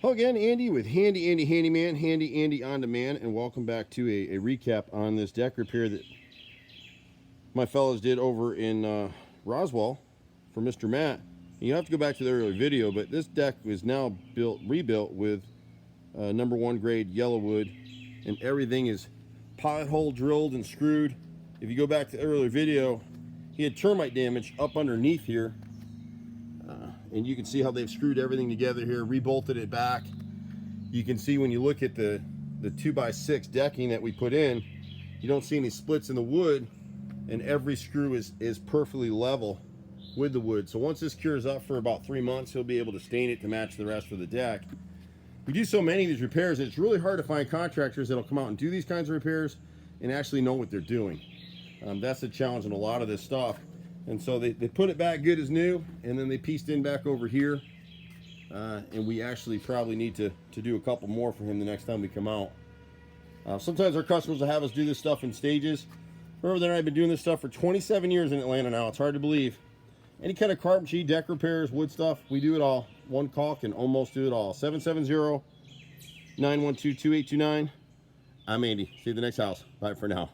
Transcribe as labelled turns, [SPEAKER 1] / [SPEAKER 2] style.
[SPEAKER 1] Hello again, Andy with Handy Andy Handyman, Handy Andy on Demand, and welcome back to a recap on this deck repair that my fellows did over in Roswell for Mr. Matt. You have to go back to the earlier video, but this deck is now rebuilt with #1 grade yellow wood, and everything is pothole drilled and screwed. If you go back to the earlier video, he had termite damage up underneath here. And you can see how they've screwed everything together here, rebolted it back. You can see when you look at the 2x6 decking that we put in, you don't see any splits in the wood, and every screw is perfectly level with the wood. So once this cures up for about 3 months, he'll be able to stain it to match the rest of the deck. We do so many of these repairs, it's really hard to find contractors that'll come out and do these kinds of repairs and actually know what they're doing. That's the challenge in a lot of this stuff. And so they put it back good as new, and then they pieced in back over here. And we actually probably need to do a couple more for him the next time we come out. Sometimes our customers will have us do this stuff in stages. Remember that I've been doing this stuff for 27 years in Atlanta now. It's hard to believe. Any kind of carpentry, deck repairs, wood stuff, we do it all. One call can almost do it all. 770-912-2829. I'm Andy. See you at the next house. Bye for now.